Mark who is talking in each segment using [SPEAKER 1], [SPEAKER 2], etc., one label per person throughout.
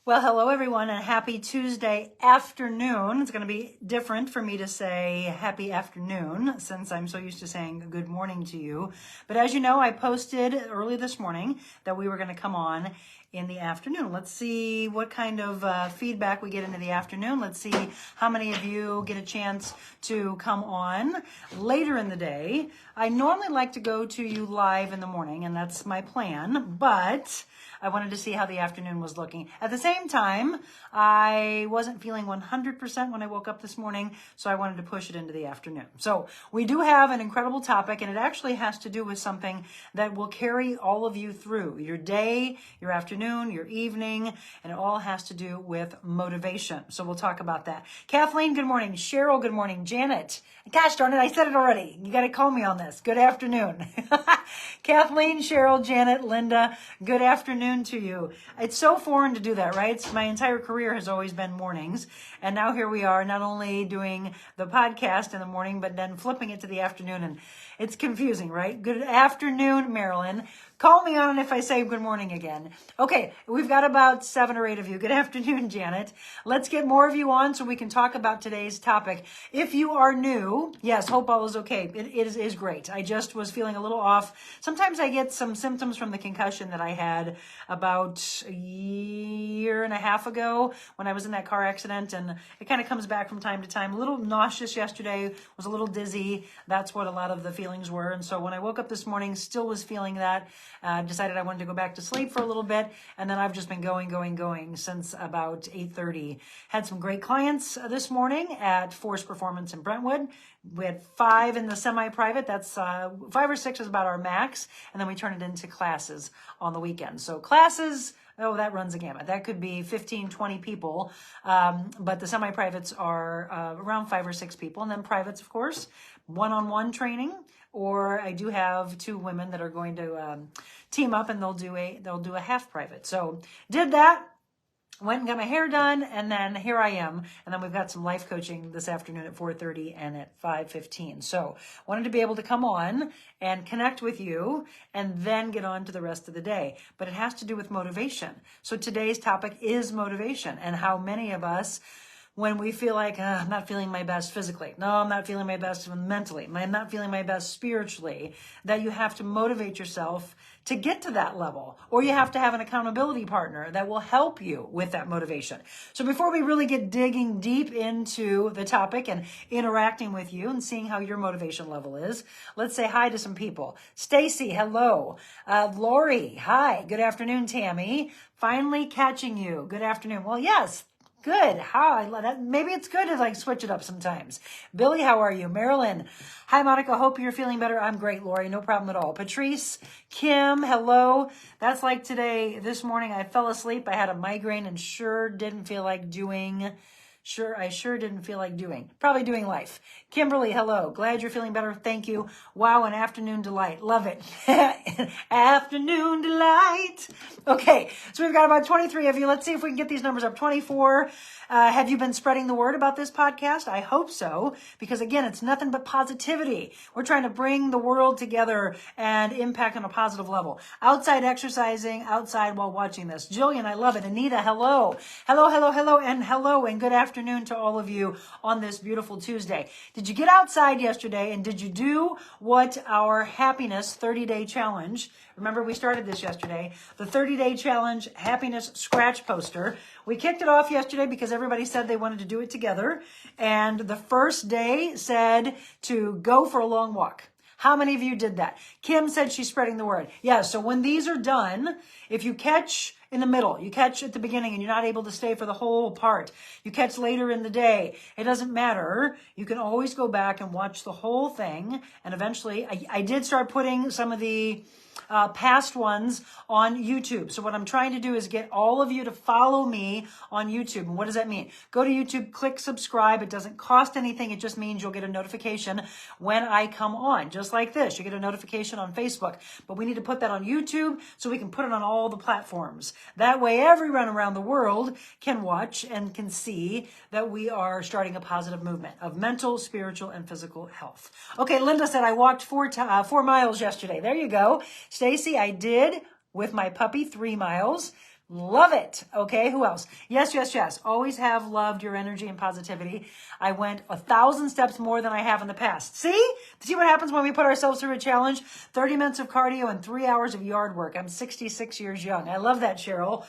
[SPEAKER 1] Well, hello everyone, and happy Tuesday afternoon. It's going to be different for me to say happy afternoon since I'm so used to saying good morning to you. But as you know, I posted early this morning that we were going to come on in the afternoon. Let's see what kind of feedback we get into the afternoon. Let's see how many of you get a chance to come on later in the day. I normally like to go to you live in the morning, and that's my plan, but I wanted to see how the afternoon was looking. At the same time, I wasn't feeling 100% when I woke up this morning, so I wanted to push it into the afternoon. So we do have an incredible topic, and it actually has to do with something that will carry all of you through your day, your afternoon, your evening, and it all has to do with motivation. So we'll talk about that. Kathleen, good morning. Cheryl, good morning. Janet, gosh darn it, I said it already. You got to call me on this. Good afternoon. Kathleen, Cheryl, Janet, Linda, good afternoon to you. It's so foreign to do that, right? My entire career has always been mornings. And now here we are, not only doing the podcast in the morning, but then flipping it to the afternoon. And it's confusing, right? Good afternoon, Marilyn. Call me on it if I say good morning again. Okay, we've got about 7 or 8 of you. Good afternoon, Janet. Let's get more of you on so we can talk about today's topic. If you are new, yes, hope all is okay. It is great. I just was feeling a little off. Sometimes I get some symptoms from the concussion that I had about a year and a half ago when I was in that car accident, and it kind of comes back from time to time. A little nauseous yesterday, was a little dizzy. That's what a lot of the feelings were. And so when I woke up this morning, still was feeling that. Decided I wanted to go back to sleep for a little bit, and then I've just been going since about 8:30. Had some great clients this morning at Force Performance in Brentwood. We had 5 in the semi-private. That's 5 or 6 is about our max, and then we turn it into classes on the weekend. So classes, oh, that runs a gamut. That could be 15, 20 people, but the semi-privates are around 5 or 6 people, and then privates, of course, one-on-one training. Or I do have 2 women that are going to team up, and they'll do a half private. So did that, went and got my hair done, and then here I am. And then we've got some life coaching this afternoon at 4:30 and at 5:15. So wanted to be able to come on and connect with you and then get on to the rest of the day. But it has to do with motivation. So today's topic is motivation, and how many of us, when we feel like, I'm not feeling my best physically. No, I'm not feeling my best mentally. I'm not feeling my best spiritually. That you have to motivate yourself to get to that level. Or you have to have an accountability partner that will help you with that motivation. So before we really get digging deep into the topic and interacting with you and seeing how your motivation level is, let's say hi to some people. Stacy, hello. Lori, hi. Good afternoon, Tammy. Finally catching you. Good afternoon. Well, yes. Good. How I love that. Maybe it's good to switch it up sometimes. Billy, how are you? Marilyn. Hi, Monica. Hope you're feeling better. I'm great, Lori. No problem at all. Patrice, Kim, hello. That's like today. This morning I fell asleep. I had a migraine and didn't feel like doing. I sure didn't feel like doing. Probably doing life. Kimberly, hello. Glad you're feeling better. Thank you. Wow, an afternoon delight. Love it. Afternoon delight. Okay, so we've got about 23 of you. Let's see if we can get these numbers up. 24. Have you been spreading the word about this podcast? I hope so, because again, it's nothing but positivity. We're trying to bring the world together and impact on a positive level. Outside exercising, outside while watching this. Jillian, I love it. Anita, hello. Hello, and good afternoon to all of you on this beautiful Tuesday. Did you get outside yesterday, and did you do what our happiness 30-day challenge, remember we started this yesterday, the 30-day challenge happiness scratch poster. We kicked it off yesterday because everybody said they wanted to do it together. And the first day said to go for a long walk. How many of you did that? Kim said she's spreading the word. Yeah, so when these are done, if you catch in the middle, you catch at the beginning and you're not able to stay for the whole part, you catch later in the day, it doesn't matter. You can always go back and watch the whole thing. And eventually, I did start putting some of the past ones on YouTube. So what I'm trying to do is get all of you to follow me on YouTube. And what does that mean? Go to YouTube, click subscribe. It doesn't cost anything. It just means you'll get a notification when I come on. Just like this, you get a notification on Facebook. But we need to put that on YouTube so we can put it on all the platforms. That way everyone around the world can watch and can see that we are starting a positive movement of mental, spiritual, and physical health. Okay, Linda said I walked 4 miles yesterday. There you go. Stacy, I did with my puppy 3 miles. Love it. Okay, who else? Yes, yes, yes. Always have loved your energy and positivity. I went 1,000 steps more than I have in the past. See what happens when we put ourselves through a challenge? 30 minutes of cardio and 3 hours of yard work. I'm 66 years young. I love that, Cheryl.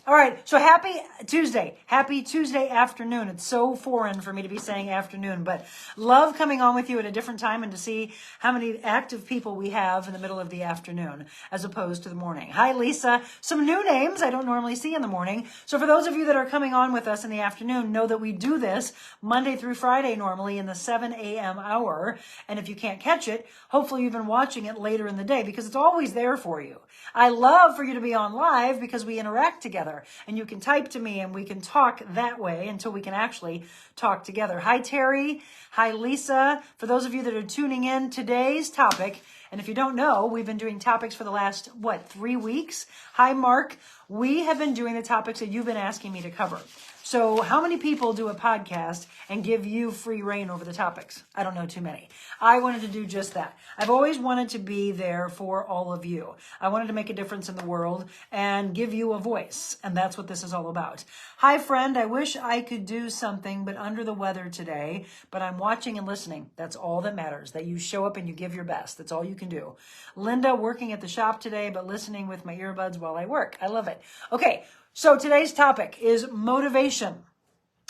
[SPEAKER 1] All right, so happy Tuesday. Happy Tuesday afternoon. It's so foreign for me to be saying afternoon, but love coming on with you at a different time and to see how many active people we have in the middle of the afternoon as opposed to the morning. Hi, Lisa. Some new names I don't normally see in the morning. So for those of you that are coming on with us in the afternoon, know that we do this Monday through Friday normally in the 7 a.m. hour. And if you can't catch it, hopefully you've been watching it later in the day because it's always there for you. I love for you to be on live because we interact together and you can type to me and we can talk that way until we can actually talk together. Hi, Terry. Hi, Lisa. For those of you that are tuning in, today's topic, and if you don't know, we've been doing topics for the last, 3 weeks? Hi, Mark. We have been doing the topics that you've been asking me to cover. So how many people do a podcast and give you free reign over the topics? I don't know too many. I wanted to do just that. I've always wanted to be there for all of you. I wanted to make a difference in the world and give you a voice. And that's what this is all about. Hi, friend. I wish I could do something, but under the weather today. But I'm watching and listening. That's all that matters, that you show up and you give your best. That's all you can do. Linda, working at the shop today, but listening with my earbuds while I work. I love it. Okay. So today's topic is motivation.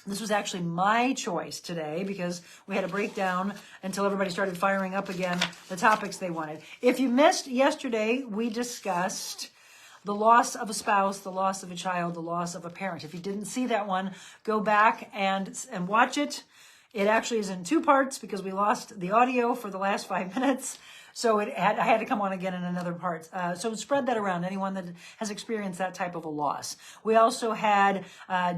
[SPEAKER 1] This was actually my choice today because we had a breakdown until everybody started firing up again the topics they wanted. If you missed yesterday, we discussed the loss of a spouse, the loss of a child, the loss of a parent. If you didn't see that one, go back and watch it. It actually is in 2 parts because we lost the audio for the last 5 minutes. So I had to come on again in another part. So spread that around, anyone that has experienced that type of a loss. We also had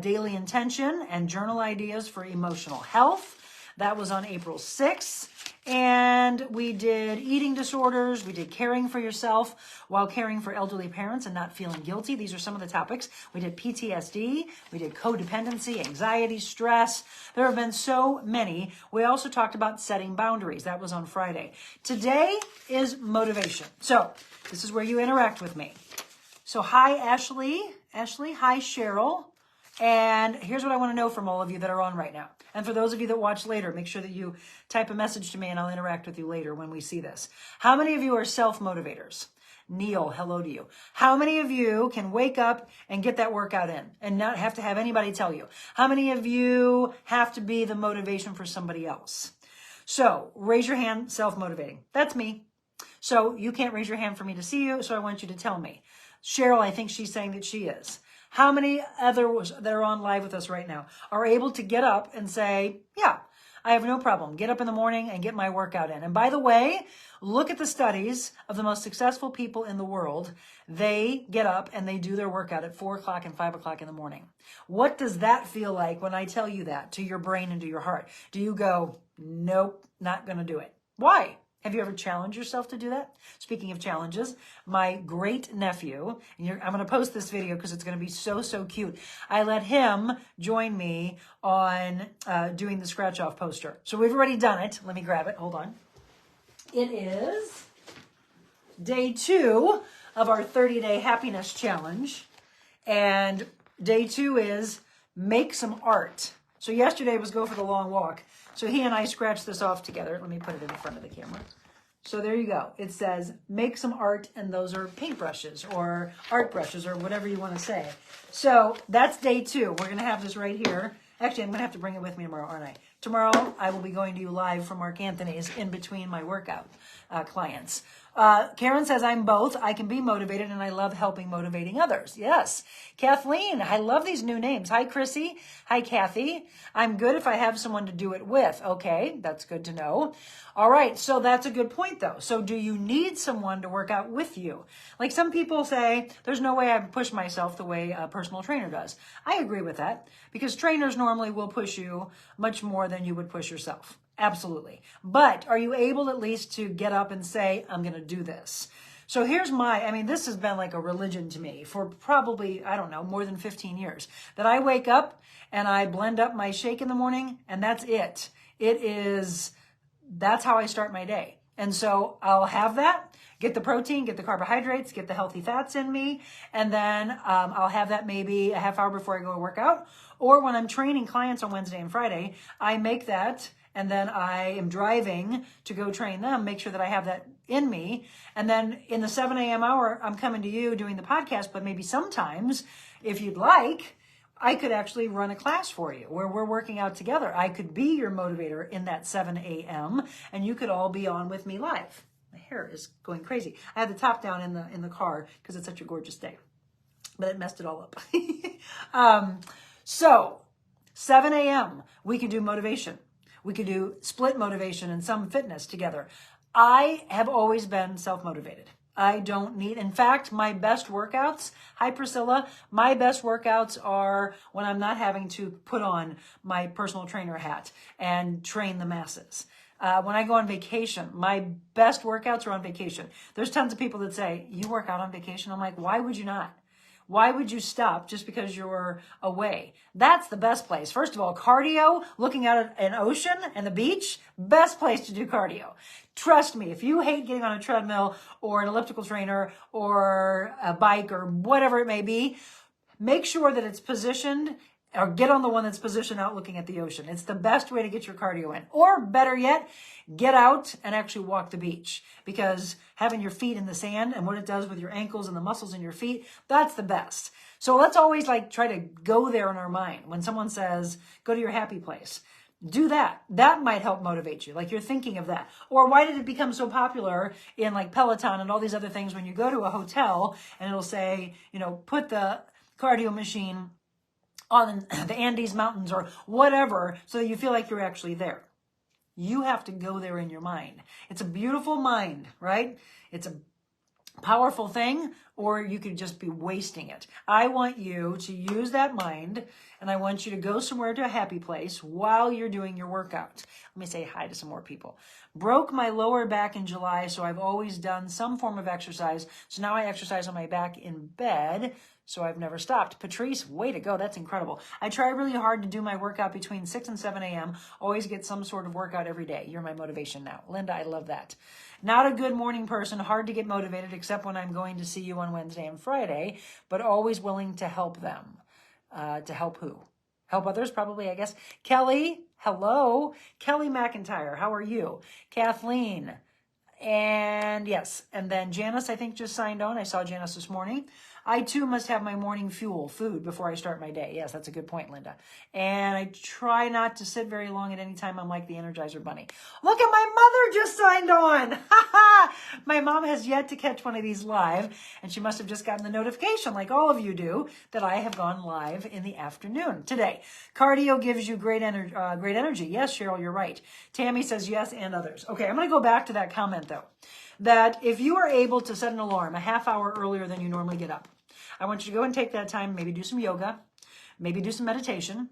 [SPEAKER 1] daily intention and journal ideas for emotional health. That was on April 6th. And we did eating disorders. We did caring for yourself while caring for elderly parents and not feeling guilty. These are some of the topics. We did PTSD. We did codependency, anxiety, stress. There have been so many. We also talked about setting boundaries. That was on Friday. Today is motivation. So this is where you interact with me. So hi, Ashley. Ashley, hi, Cheryl. And here's what I want to know from all of you that are on right now. And for those of you that watch later, make sure that you type a message to me and I'll interact with you later when we see this. How many of you are self-motivators? Neil, hello to you. How many of you can wake up and get that workout in and not have to have anybody tell you? How many of you have to be the motivation for somebody else? So raise your hand, self-motivating. That's me. So you can't raise your hand for me to see you, so I want you to tell me. Cheryl, I think she's saying that she is. How many others that are on live with us right now are able to get up and say, yeah, I have no problem. Get up in the morning and get my workout in. And by the way, look at the studies of the most successful people in the world. They get up and they do their workout at 4 o'clock and 5 o'clock in the morning. What does that feel like when I tell you that to your brain and to your heart? Do you go, nope, not going to do it? Why? Have you ever challenged yourself to do that? Speaking of challenges, my great nephew, and I'm going to post this video because it's going to be so, so cute. I let him join me on doing the scratch off poster. So we've already done it. Let me grab it. Hold on. It is day 2 of our 30-day happiness challenge. And day 2 is make some art. So yesterday was go for the long walk. So he and I scratched this off together. Let me put it in front of the camera. So there you go. It says, make some art, and those are paintbrushes or art brushes or whatever you want to say. So that's day 2. We're going to have this right here. Actually, I'm going to have to bring it with me tomorrow, aren't I? Tomorrow, I will be going to you live from Mark Anthony's in between my workout clients. Karen says, I'm both. I can be motivated and I love helping motivating others. Yes. Kathleen, I love these new names. Hi, Chrissy. Hi, Kathy. I'm good if I have someone to do it with. Okay, that's good to know. All right, so that's a good point, though. So do you need someone to work out with you? Like some people say, there's no way I push myself the way a personal trainer does. I agree with that because trainers normally will push you much more than you would push yourself. Absolutely. But are you able at least to get up and say, I'm going to do this? So here's this has been like a religion to me for probably, I don't know, more than 15 years. That I wake up and I blend up my shake in the morning and that's it. That's how I start my day. And so I'll have that. get the protein, get the carbohydrates, get the healthy fats in me, and then I'll have that maybe a half hour before I go to work out. Or when I'm training clients on Wednesday and Friday, I make that, and then I am driving to go train them, make sure that I have that in me. And then in the 7 a.m. hour, I'm coming to you doing the podcast, but maybe sometimes, if you'd like, I could actually run a class for you where we're working out together. I could be your motivator in that 7 a.m. and you could all be on with me live. My hair is going crazy. I had the top down in the car because it's such a gorgeous day, but it messed it all up. So 7 a.m. we could do motivation. We could do split motivation and some fitness together. I have always been self-motivated. I don't need, in fact, my best workouts, hi Priscilla, my best workouts are when I'm not having to put on my personal trainer hat and train the masses. When I go on vacation, my best workouts are on vacation. There's tons of people that say, you work out on vacation? I'm like, why would you not? Why would you stop just because you're away? That's the best place. First of all, cardio, looking out at an ocean and the beach, best place to do cardio. Trust me, if you hate getting on a treadmill or an elliptical trainer or a bike or whatever it may be, make sure that it's positioned, or get on the one that's positioned out looking at the ocean. It's the best way to get your cardio in. Or better yet, get out and actually walk the beach, because having your feet in the sand and what it does with your ankles and the muscles in your feet, that's the best. So let's always try to go there in our mind. When someone says, go to your happy place, do that. That might help motivate you. Like you're thinking of that. Or why did it become so popular in like Peloton and all these other things when you go to a hotel and it'll say, put the cardio machine on the Andes Mountains or whatever, so that you feel like you're actually there. You have to go there in your mind. It's a beautiful mind, right? It's a powerful thing, or you could just be wasting it. I want you to use that mind, and I want you to go somewhere to a happy place while you're doing your workout. Let me say hi to some more people. Broke my lower back in July, so I've always done some form of exercise. So now I exercise on my back in bed, so I've never stopped. Patrice, way to go. That's incredible. I try really hard to do my workout between 6 and 7 a.m. Always get some sort of workout every day. You're my motivation now. Linda, I love that. Not a good morning person. Hard to get motivated except when I'm going to see you on Wednesday and Friday, but always willing to help them. To help who? Help others, probably, I guess. Kelly, hello. Kelly McIntyre, how are you? Kathleen, and yes. And then Janice, I think, just signed on. I saw Janice this morning. I, too, must have my morning food before I start my day. Yes, that's a good point, Linda. And I try not to sit very long at any time. I'm like the Energizer Bunny. Look at my mother just signed on. My mom has yet to catch one of these live, and she must have just gotten the notification, like all of you do, that I have gone live in the afternoon today. Cardio gives you great energy. Yes, Cheryl, you're right. Tammy says yes, and others. Okay, I'm going to go back to that comment, though, that if you are able to set an alarm a half hour earlier than you normally get up, I want you to go and take that time, maybe do some yoga, maybe do some meditation,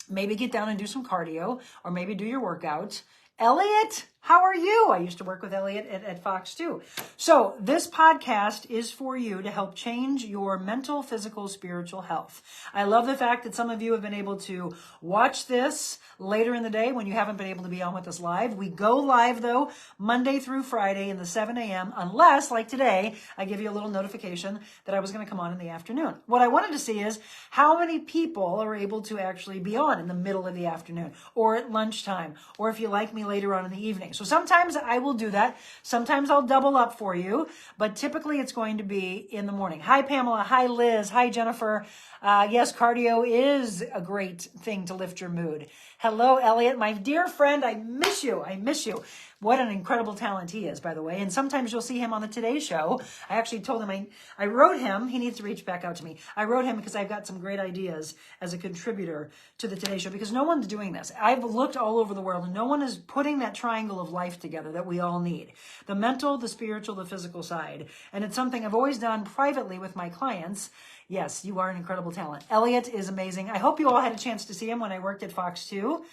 [SPEAKER 1] maybe get down and do some cardio, or maybe do your workout. Elliot, how are you? I used to work with Elliot at Fox too. So this podcast is for you to help change your mental, physical, spiritual health. I love the fact that some of you have been able to watch this later in the day when you haven't been able to be on with us live. We go live, though, Monday through Friday in the 7 a.m., unless, like today, I give you a little notification that I was going to come on in the afternoon. What I wanted to see is how many people are able to actually be on in the middle of the afternoon or at lunchtime, or if you like me later on in the evening. So sometimes I will do that. Sometimes I'll double up for you, but typically it's going to be in the morning. Hi, Pamela. Hi, Liz. Hi, Jennifer. Yes, cardio is a great thing to lift your mood. Hello, Elliot, my dear friend. I miss you. I miss you. What an incredible talent he is, by the way. And sometimes you'll see him on the Today Show. I actually told him, I wrote him. He needs to reach back out to me. I wrote him because I've got some great ideas as a contributor to the Today Show, because no one's doing this. I've looked all over the world, and no one is putting that triangle of life together that we all need. The mental, the spiritual, the physical side. And it's something I've always done privately with my clients. Yes, you are an incredible talent. Elliot is amazing. I hope you all had a chance to see him when I worked at Fox 2.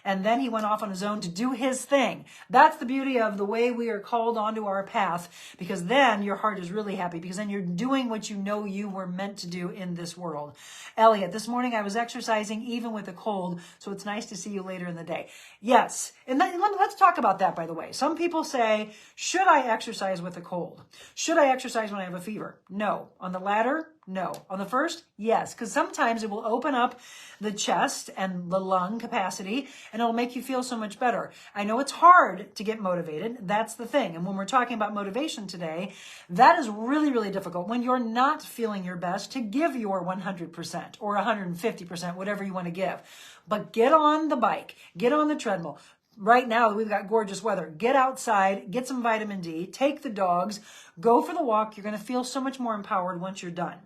[SPEAKER 1] And then he went off on his own to do his thing. That's the beauty of the way we are called onto our path, because then your heart is really happy, because then you're doing what you know you were meant to do in this world. Elliot, this morning I was exercising even with a cold, so it's nice to see you later in the day. Yes. And let's talk about that, by the way. Some people say, should I exercise with a cold? Should I exercise when I have a fever? No. On the latter, no. On the first, yes. Because sometimes it will open up the chest and the lung capacity, and it'll make you feel so much better. I know it's hard to get motivated. That's the thing. And when we're talking about motivation today, that is really, really difficult when you're not feeling your best to give your 100% or 150%, whatever you want to give. But get on the bike, get on the treadmill. Right now, we've got gorgeous weather. Get outside, get some vitamin D, take the dogs, go for the walk. You're going to feel so much more empowered once you're done.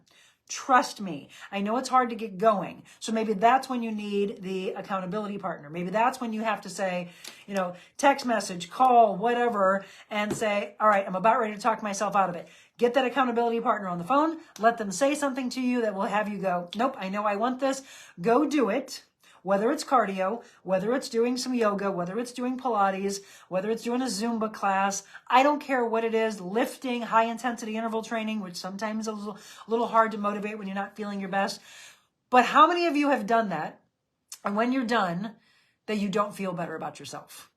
[SPEAKER 1] Trust me. I know it's hard to get going. So maybe that's when you need the accountability partner. Maybe that's when you have to say, text message, call, whatever, and say, all right, I'm about ready to talk myself out of it. Get that accountability partner on the phone. Let them say something to you that will have you go, nope, I know I want this. Go do it. Whether it's cardio, whether it's doing some yoga, whether it's doing Pilates, whether it's doing a Zumba class, I don't care what it is, lifting, high intensity interval training, which sometimes is a little hard to motivate when you're not feeling your best. But how many of you have done that? And when you're done, that you don't feel better about yourself?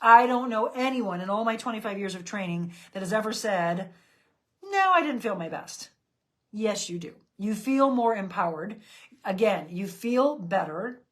[SPEAKER 1] I don't know anyone in all my 25 years of training that has ever said, no, I didn't feel my best. Yes, you do. You feel more empowered. Again, you feel better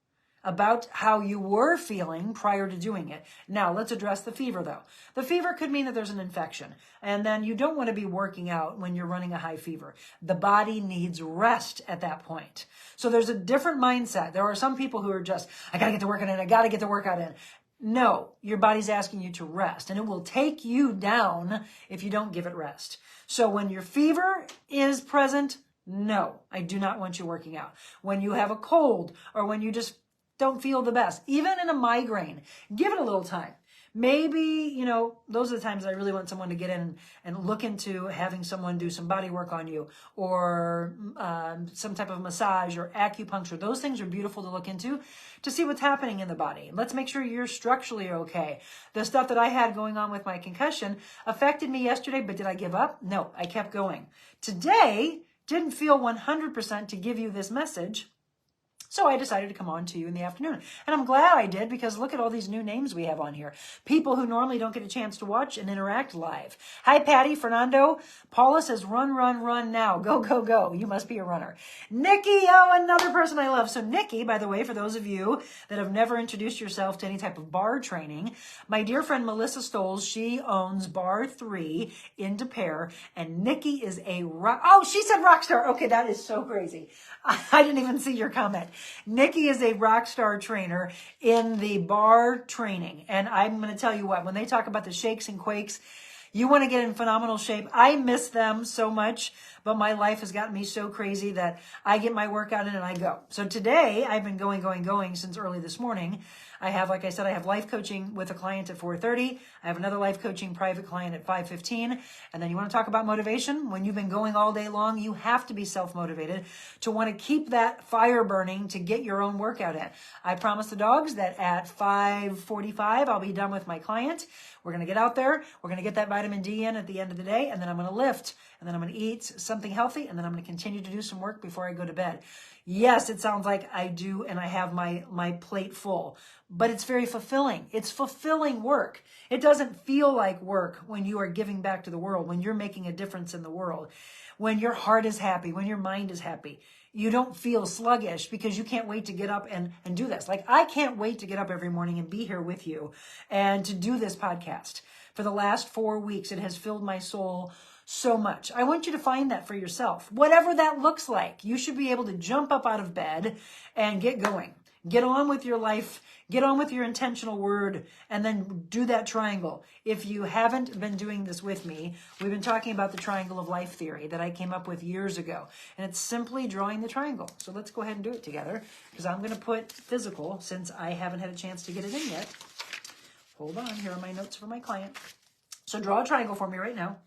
[SPEAKER 1] about how you were feeling prior to doing it. Now, let's address the fever, though. The fever could mean that there's an infection, and then you don't want to be working out when you're running a high fever. The body needs rest at that point. So there's a different mindset. There are some people who are just, I got to get the workout in, I got to get the workout in. No, your body's asking you to rest, and it will take you down if you don't give it rest. So when your fever is present, no, I do not want you working out. When you have a cold, or when you just don't feel the best, even in a migraine, give it a little time. Maybe, those are the times I really want someone to get in and look into having someone do some body work on you, or some type of massage or acupuncture. Those things are beautiful to look into to see what's happening in the body. Let's make sure you're structurally okay. The stuff that I had going on with my concussion affected me yesterday, but did I give up? No, I kept going. Today, didn't feel 100% to give you this message. So I decided to come on to you in the afternoon. And I'm glad I did, because look at all these new names we have on here. People who normally don't get a chance to watch and interact live. Hi, Patty, Fernando. Paula says, run, run, run now. Go, go, go. You must be a runner. Nikki, another person I love. So Nikki, by the way, for those of you that have never introduced yourself to any type of bar training, my dear friend Melissa Stoles, she owns Bar 3 in Des Peres, and Nikki is a rock. Oh, she said rock star. Okay, that is so crazy. I didn't even see your comment. Nikki is a rock star trainer in the bar training. And I'm going to tell you what, when they talk about the shakes and quakes, you want to get in phenomenal shape. I miss them so much, but my life has gotten me so crazy that I get my workout in and I go. So today I've been going since early this morning. I have, like I said, I have life coaching with a client at 4:30. I have another life coaching private client at 5:15. And then you want to talk about motivation? When you've been going all day long, you have to be self-motivated to want to keep that fire burning to get your own workout in. I promised the dogs that at 5:45, I'll be done with my client. We're going to get out there. We're going to get that vitamin D in at the end of the day. And then I'm going to lift. And then I'm going to eat something healthy. And then I'm going to continue to do some work before I go to bed. Yes, it sounds like I do, and I have my plate full, but it's very fulfilling. It's fulfilling work. It doesn't feel like work when you are giving back to the world, when you're making a difference in the world, when your heart is happy, when your mind is happy. You don't feel sluggish because you can't wait to get up and do this. Like, I can't wait to get up every morning and be here with you and to do this podcast. For the last 4 weeks, it has filled my soul so much. I want you to find that for yourself. Whatever that looks like, you should be able to jump up out of bed and get going. Get on with your life. Get on with your intentional word, and then do that triangle. If you haven't been doing this with me, we've been talking about the triangle of life theory that I came up with years ago. And it's simply drawing the triangle. So let's go ahead and do it together, because I'm going to put physical, since I haven't had a chance to get it in yet. Hold on. Here are my notes for my client. So draw a triangle for me right now.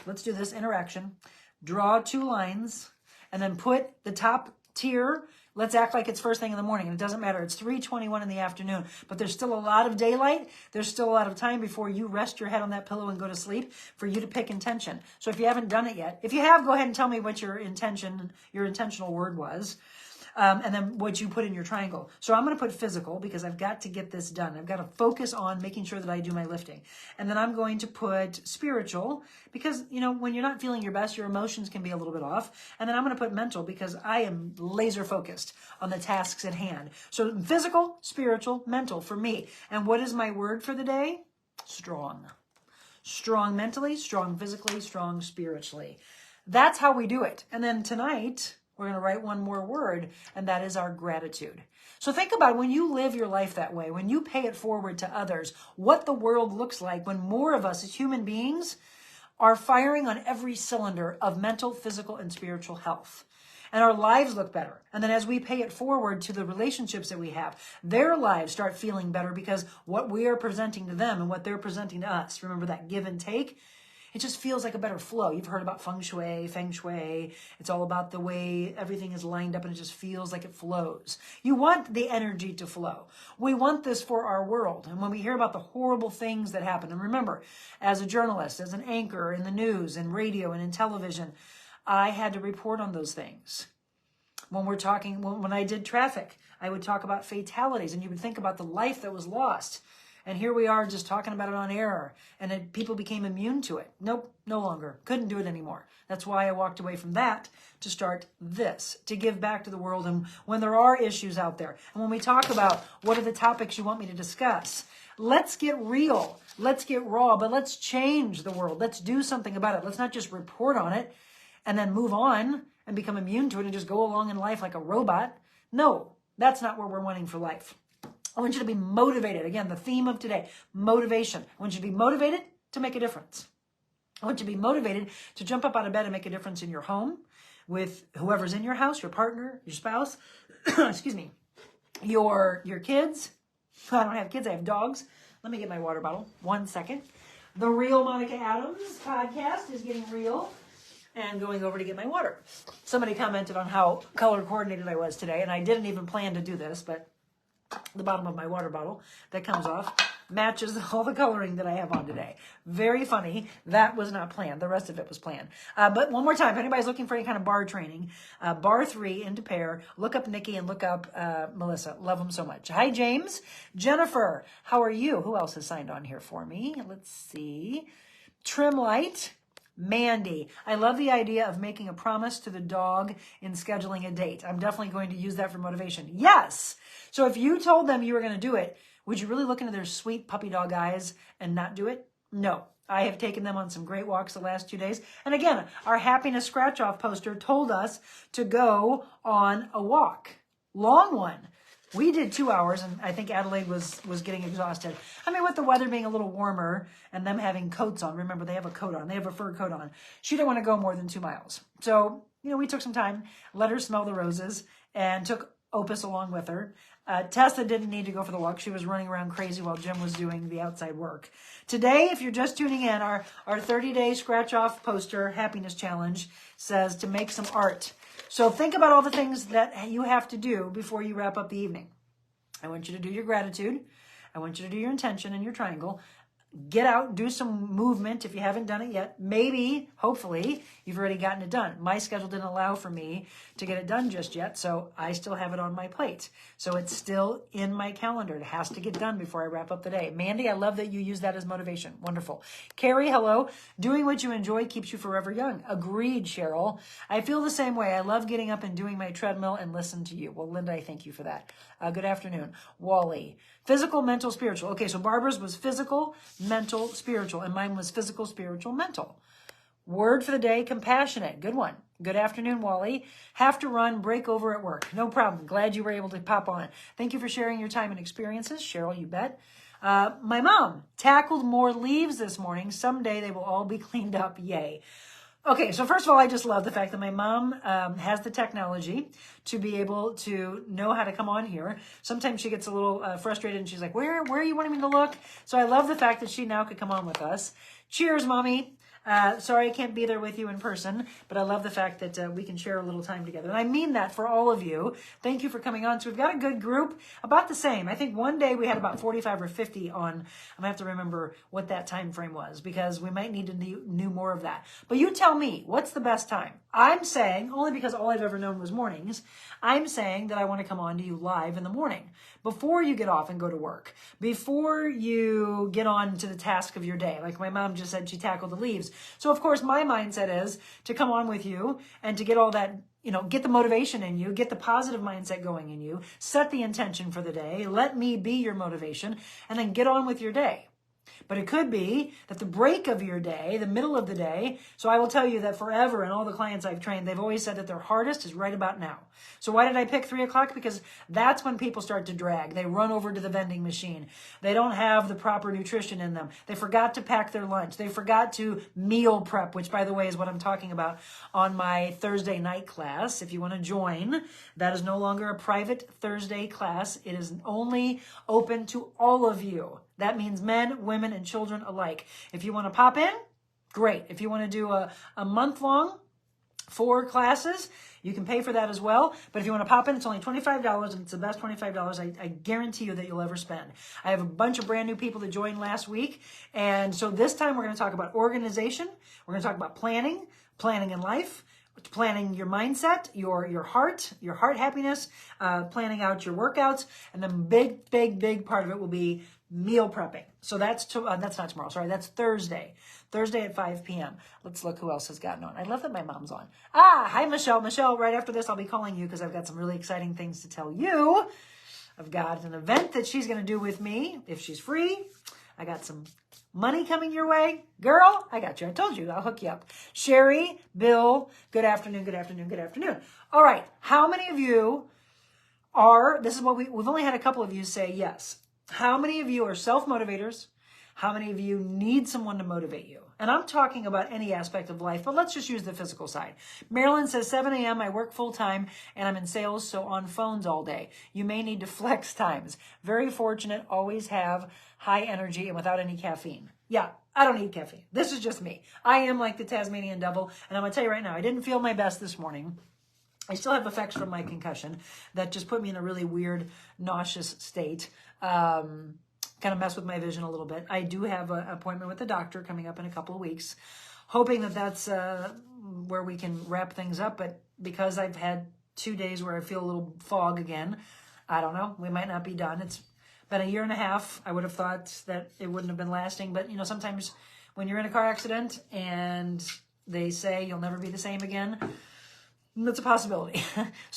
[SPEAKER 1] Let's do this interaction. Draw 2 lines, and then put the top tier Let's act like it's first thing in the morning. And it doesn't matter. It's 3:21 in the afternoon, but there's still a lot of daylight. There's still a lot of time before you rest your head on that pillow and go to sleep for you to pick intention. So if you haven't done it yet, if you have, go ahead and tell me what your intentional word was. And then what you put in your triangle. So I'm going to put physical because I've got to get this done. I've got to focus on making sure that I do my lifting. And then I'm going to put spiritual because, you know, when you're not feeling your best, your emotions can be a little bit off. And then I'm going to put mental because I am laser focused on the tasks at hand. So physical, spiritual, mental for me. And what is my word for the day? Strong. Strong mentally, strong physically, strong spiritually. That's how we do it. And then tonight, we're going to write one more word, and that is our gratitude. So think about when you live your life that way, when you pay it forward to others, what the world looks like when more of us as human beings are firing on every cylinder of mental, physical, and spiritual health. And our lives look better. And then as we pay it forward to the relationships that we have, their lives start feeling better because what we are presenting to them and what they're presenting to us, remember that give and take? It just feels like a better flow. You've heard about feng shui. It's all about the way everything is lined up and it just feels like it flows. You want the energy to flow. We want this for our world. And when we hear about the horrible things that happen, and remember, as a journalist, as an anchor in the news and radio and in television, I had to report on those things. When I did traffic, I would talk about fatalities and you would think about the life that was lost. And here we are just talking about it on air and people became immune to it. Nope, no longer. Couldn't do it anymore. That's why I walked away from that to start this, to give back to the world. And when there are issues out there, and when we talk about what are the topics you want me to discuss, let's get real, let's get raw, but let's change the world. Let's do something about it. Let's not just report on it and then move on and become immune to it and just go along in life like a robot. No, that's not what we're wanting for life. I want you to be motivated. Again, the theme of today, motivation. I want you to be motivated to make a difference. I want you to be motivated to jump up out of bed and make a difference in your home with whoever's in your house, your partner, your spouse, excuse me, your kids. I don't have kids, I have dogs. Let me get my water bottle. 1 second. The Real Monica Adams podcast is getting real and going over to get my water. Somebody commented on how color coordinated I was today, and I didn't even plan to do this, but the bottom of my water bottle that comes off matches all the coloring that I have on today. Very funny. That was not planned. The rest of it was planned. But one more time, if anybody's looking for any kind of bar training, bar 3 into pair, look up Nikki and look up Melissa. Love them so much. Hi, James. Jennifer, how are you? Who else has signed on here for me? Let's see. Trim Light. Mandy, I love the idea of making a promise to the dog in scheduling a date. I'm definitely going to use that for motivation. Yes. So if you told them you were going to do it, would you really look into their sweet puppy dog eyes and not do it? No. I have taken them on some great walks the last 2 days. And again, our happiness scratch off poster told us to go on a walk. Long one. We did 2 hours, and I think Adelaide was getting exhausted. I mean, with the weather being a little warmer and them having coats on, remember, they have a coat on. They have a fur coat on. She didn't want to go more than 2 miles. So, we took some time, let her smell the roses, and took Opus along with her. Tessa didn't need to go for the walk. She was running around crazy while Jim was doing the outside work. Today, if you're just tuning in, our 30-day scratch-off poster happiness challenge says to make some art. So think about all the things that you have to do before you wrap up the evening. I want you to do your gratitude. I want you to do your intention and your triangle. Get out, do some movement if you haven't done it yet. Maybe, hopefully, you've already gotten it done. My schedule didn't allow for me to get it done just yet, so I still have it on my plate. So it's still in my calendar. It has to get done before I wrap up the day. Mandy, I love that you use that as motivation. Wonderful. Carrie, hello. Doing what you enjoy keeps you forever young. Agreed, Cheryl. I feel the same way. I love getting up and doing my treadmill and listen to you. Well, Linda, I thank you for that. Good afternoon. Wally. Physical, mental, spiritual. Okay, so Barbara's was physical, mental, spiritual, and mine was physical, spiritual, mental. Word for the day, compassionate. Good one. Good afternoon, Wally. Have to run, break over at work. No problem. Glad you were able to pop on. Thank you for sharing your time and experiences. Cheryl, you bet. My mom tackled more leaves this morning. Someday they will all be cleaned up. Yay. Okay, so first of all, I just love the fact that my mom has the technology to be able to know how to come on here. Sometimes she gets a little frustrated and she's like, where are you wanting me to look? So I love the fact that she now could come on with us. Cheers, Mommy. Sorry I can't be there with you in person, but I love the fact that we can share a little time together. And I mean that for all of you. Thank you for coming on. So we've got a good group, about the same. I think one day we had about 45 or 50 on. I'm going to have to remember what that time frame was because we might need to do more of that. But you tell me, what's the best time? I'm saying, only because all I've ever known was mornings, I'm saying that I want to come on to you live in the morning before you get off and go to work, before you get on to the task of your day. Like my mom just said, she tackled the leaves. So of course my mindset is to come on with you and to get all that, get the motivation in you, get the positive mindset going in you, set the intention for the day, let me be your motivation, and then get on with your day. But it could be that the break of your day, the middle of the day, so I will tell you that forever, and all the clients I've trained, they've always said that their hardest is right about now. So why did I pick 3 o'clock? Because that's when people start to drag. They run over to the vending machine. They don't have the proper nutrition in them. They forgot to pack their lunch. They forgot to meal prep, which by the way is what I'm talking about on my Thursday night class. If you want to join, that is no longer a private Thursday class. It is only open to all of you. That means men, women, and children alike. If you want to pop in, great. If you want to do a month-long 4 classes, you can pay for that as well. But if you want to pop in, it's only $25, and it's the best $25 I guarantee you that you'll ever spend. I have a bunch of brand new people that joined last week. And so this time we're going to talk about organization. We're going to talk about planning in life, planning your mindset, your heart happiness, planning out your workouts. And the big part of it will be meal prepping. So that's not tomorrow. Sorry, that's Thursday. Thursday at 5 p.m. Let's look who else has gotten on. I love that my mom's on. Hi, Michelle. Michelle, right after this, I'll be calling you because I've got some really exciting things to tell you. I've got an event that she's going to do with me if she's free. I got some money coming your way. Girl, I got you. I told you. I'll hook you up. Sherry, Bill, good afternoon, good afternoon, good afternoon. All right. How many of you this is what we've only had a couple of you say yes. How many of you are self-motivators? How many of you need someone to motivate you? And I'm talking about any aspect of life, but let's just use the physical side. Marilyn says, 7 a.m., I work full-time, and I'm in sales, so on phones all day. You may need to flex times. Very fortunate, always have high energy and without any caffeine. Yeah, I don't need caffeine. This is just me. I am like the Tasmanian devil, and I'm going to tell you right now, I didn't feel my best this morning. I still have effects from my concussion that just put me in a really weird, nauseous state. Kind of mess with my vision a little bit. I do have an appointment with the doctor coming up in a couple of weeks, hoping that that's where we can wrap things up. But because I've had 2 days where I feel a little fog again, I don't know. We might not be done. It's been a year and a half. I would have thought that it wouldn't have been lasting. But, sometimes when you're in a car accident and they say you'll never be the same again, that's a possibility.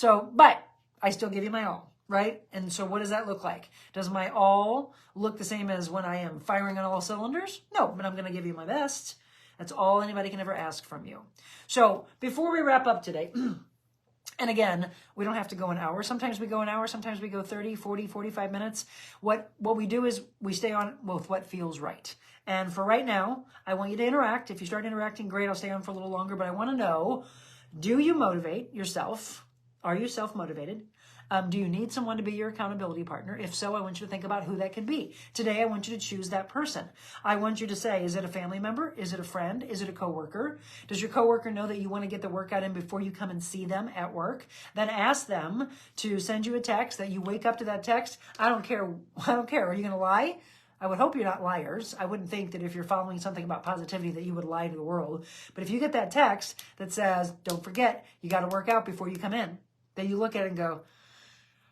[SPEAKER 1] But I still give you my all. Right? And so what does that look like? Does my all look the same as when I am firing on all cylinders? No, but I'm going to give you my best. That's all anybody can ever ask from you. So before we wrap up today, and again, we don't have to go an hour. Sometimes we go an hour. Sometimes we go 30, 40, 45 minutes. What we do is we stay on with what feels right. And for right now, I want you to interact. If you start interacting, great. I'll stay on for a little longer. But I want to know, do you motivate yourself? Are you self-motivated? Do you need someone to be your accountability partner? If so, I want you to think about who that could be. Today, I want you to choose that person. I want you to say, is it a family member? Is it a friend? Is it a coworker? Does your coworker know that you want to get the workout in before you come and see them at work? Then ask them to send you a text that you wake up to that text. I don't care. Are you going to lie? I would hope you're not liars. I wouldn't think that if you're following something about positivity that you would lie to the world. But if you get that text that says, don't forget, you got to work out before you come in, then you look at it and go,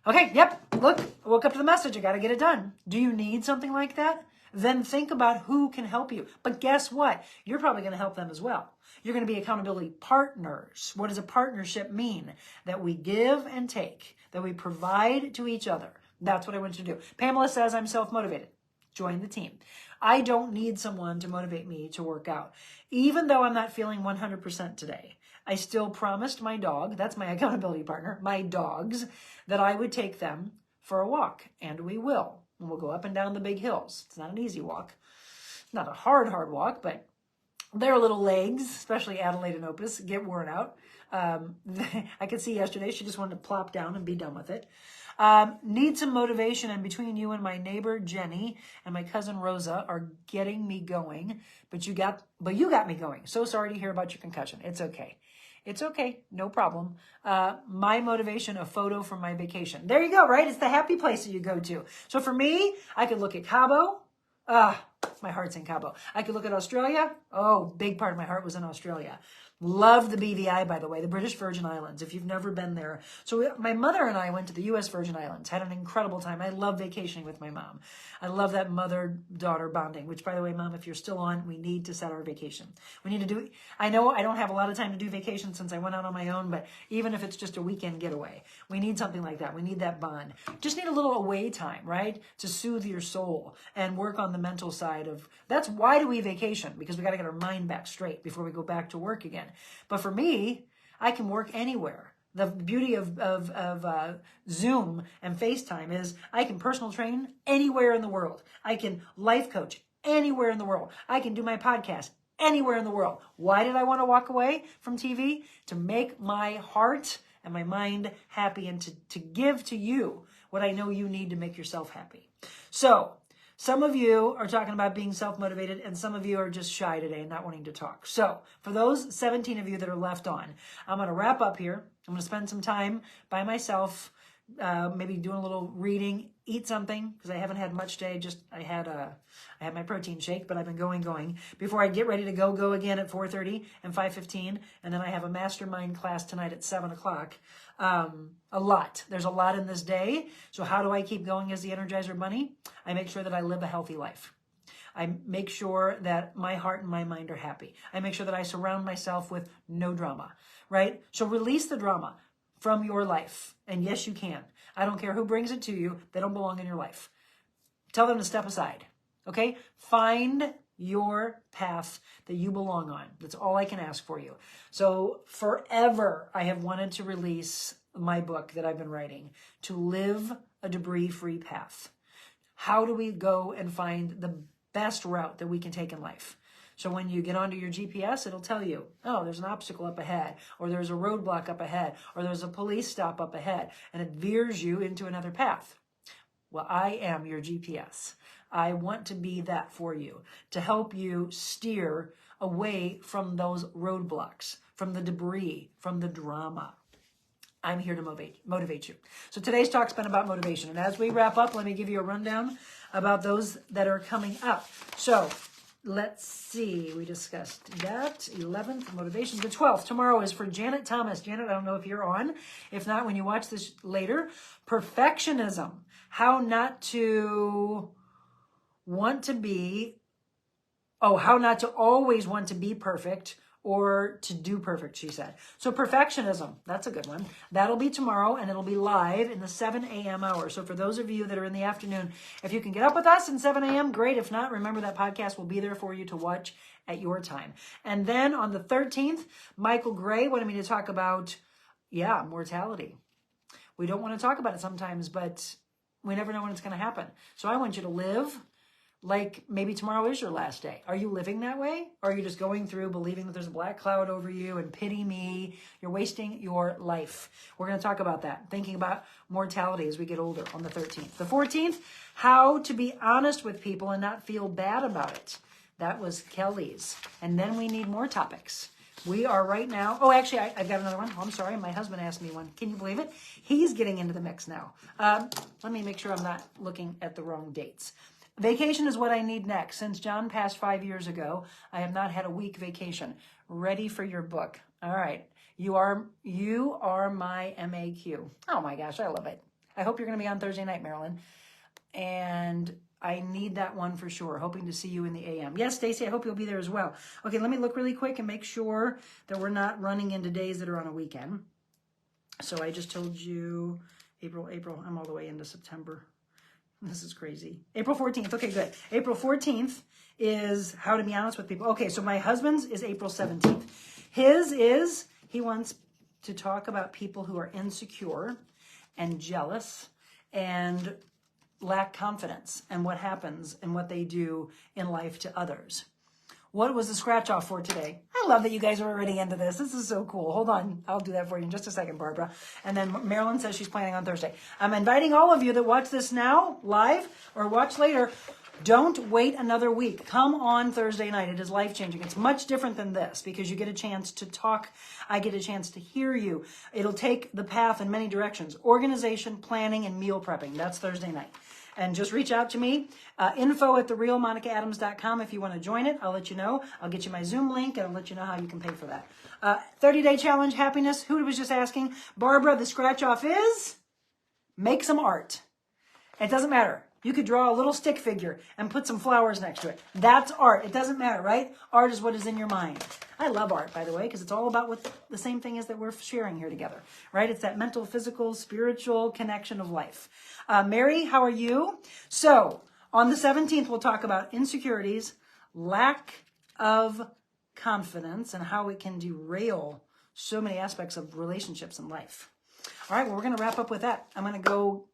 [SPEAKER 1] okay, yep, look, I woke up to the message. I got to get it done. Do you need something like that? Then think about who can help you. But guess what? You're probably going to help them as well. You're going to be accountability partners. What does a partnership mean? That we give and take, that we provide to each other. That's what I want you to do. Pamela says I'm self-motivated. Join the team. I don't need someone to motivate me to work out. Even though I'm not feeling 100% today, I still promised my dog, that's my accountability partner, my dogs, that I would take them for a walk. And we will. And we'll go up and down the big hills. It's not an easy walk. It's not a hard walk, but their little legs, especially Adelaide and Opus, get worn out. I could see yesterday she just wanted to plop down and be done with it. Need some motivation, and between you and my neighbor Jenny and my cousin Rosa are getting me going, but you got me going. So sorry to hear about your concussion. It's okay. It's okay. No problem. My motivation, a photo from my vacation. There you go, right? It's the happy place that you go to. So for me, I could look at Cabo. My heart's in Cabo. I could look at Australia. Oh, big part of my heart was in Australia. Love the BVI, by the way, the British Virgin Islands, if you've never been there. So my mother and I went to the U.S. Virgin Islands, had an incredible time. I love vacationing with my mom. I love that mother-daughter bonding, which, by the way, Mom, if you're still on, we need to set our vacation. We need to do, I know I don't have a lot of time to do vacation since I went out on my own, but even if it's just a weekend getaway, we need something like that. We need that bond. Just need a little away time, right? To soothe your soul and work on the mental side of, that's why do we vacation? Because we got to get our mind back straight before we go back to work again. But for me, I can work anywhere. The beauty of Zoom and FaceTime is I can personal train anywhere in the world. I can life coach anywhere in the world. I can do my podcast anywhere in the world. Why did I want to walk away from TV? To make my heart and my mind happy, and to give to you what I know you need to make yourself happy. So some of you are talking about being self-motivated, and some of you are just shy today and not wanting to talk. So for those 17 of you that are left on, I'm going to wrap up here. I'm going to spend some time by myself, maybe doing a little reading, eat something, because I haven't had much today. I had my protein shake, but I've been going before I get ready to go again at 4:30 and 5:15, and then I have a mastermind class tonight at 7 o'clock. There's a lot in this day. So how do I keep going as the Energizer Bunny? I make sure that I live a healthy life. I make sure that my heart and my mind are happy. I make sure that I surround myself with no drama, right? So release the drama from your life. And yes, you can. I don't care who brings it to you. They don't belong in your life. Tell them to step aside, okay? Find your path that you belong on. That's all I can ask for you. So forever, I have wanted to release my book that I've been writing, To Live a Debris-Free Path. How do we go and find the best route that we can take in life? So when you get onto your GPS, it'll tell you, oh, there's an obstacle up ahead, or there's a roadblock up ahead, or there's a police stop up ahead, and it veers you into another path. Well, I am your GPS. I want to be that for you, to help you steer away from those roadblocks, from the debris, from the drama. I'm here to motivate you. So today's talk's been about motivation. And as we wrap up, let me give you a rundown about those that are coming up. So let's see. We discussed that. 11th, motivation. The 12th, tomorrow, is for Janet Thomas. Janet, I don't know if you're on. If not, when you watch this later, perfectionism. How not to always want to be perfect or to do perfect, she said. So perfectionism, that's a good one. That'll be tomorrow, and it'll be live in the 7 a.m. hour. So for those of you that are in the afternoon, if you can get up with us in 7 a.m., great. If not, remember that podcast will be there for you to watch at your time. And then on the 13th, Michael Gray wanted me to talk about, mortality. We don't want to talk about it sometimes, but we never know when it's going to happen. So I want you to live like maybe tomorrow is your last day. Are you living that way? Or are you just going through believing that there's a black cloud over you and pity me? You're wasting your life. We're going to talk about that, thinking about mortality as we get older on the 13th. The 14th, how to be honest with people and not feel bad about it. That was Kelly's. And then we need more topics. We are right now. Oh, actually, I've got another one. Oh, I'm sorry. My husband asked me one. Can you believe it? He's getting into the mix now. Let me make sure I'm not looking at the wrong dates. Vacation is what I need next. Since John passed 5 years ago, I have not had a week vacation. Ready for your book. All right. You are my MAQ. Oh my gosh, I love it. I hope you're going to be on Thursday night, Marilyn. And I need that one for sure. Hoping to see you in the AM. Yes, Stacy, I hope you'll be there as well. Okay, let me look really quick and make sure that we're not running into days that are on a weekend. So I just told you April. I'm all the way into September. This is crazy. April 14th. Okay, good. April 14th is how to be honest with people. Okay, so my husband's is April 17th. His is, he wants to talk about people who are insecure and jealous and lack confidence and what happens and what they do in life to others. What was the scratch off for today? I love that you guys are already into this. This is so cool. Hold on. I'll do that for you in just a second, Barbara. And then Marilyn says she's planning on Thursday. I'm inviting all of you that watch this now, live, or watch later. Don't wait another week. Come on Thursday night. It is life-changing. It's much different than this because you get a chance to talk. I get a chance to hear you. It'll take the path in many directions. Organization, planning, and meal prepping. That's Thursday night. And just reach out to me. Info@TheRealMonicaAdams.com if you want to join it. I'll let you know. I'll get you my Zoom link and I'll let you know how you can pay for that. 30-day challenge, happiness. Who was just asking? Barbara, the scratch off is make some art. It doesn't matter. You could draw a little stick figure and put some flowers next to it. That's art. It doesn't matter, right? Art is what is in your mind. I love art, by the way, because it's all about what the same thing is that we're sharing here together, right? It's that mental, physical, spiritual connection of life. Mary, how are you? So on the 17th, we'll talk about insecurities, lack of confidence, and how it can derail so many aspects of relationships and life. All right, well, we're going to wrap up with that. I'm going to go,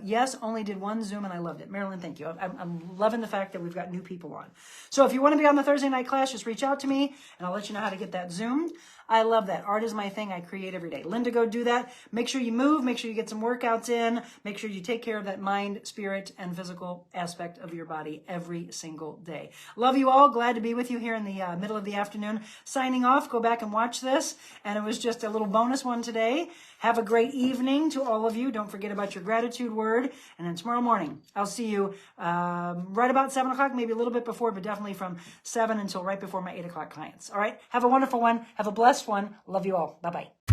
[SPEAKER 1] yes, only did one Zoom and I loved it. Marilyn, thank you. I'm loving the fact that we've got new people on. So if you want to be on the Thursday night class, just reach out to me and I'll let you know how to get that Zoom. I love that. Art is my thing. I create every day. Linda, go do that. Make sure you move. Make sure you get some workouts in. Make sure you take care of that mind, spirit, and physical aspect of your body every single day. Love you all. Glad to be with you here in the middle of the afternoon. Signing off. Go back and watch this. And it was just a little bonus one today. Have a great evening to all of you. Don't forget about your gratitude word. And then tomorrow morning, I'll see you right about 7 o'clock, maybe a little bit before, but definitely from 7 until right before my 8 o'clock clients. All right? Have a wonderful one. Have a blessed one. Love you all. Bye-bye.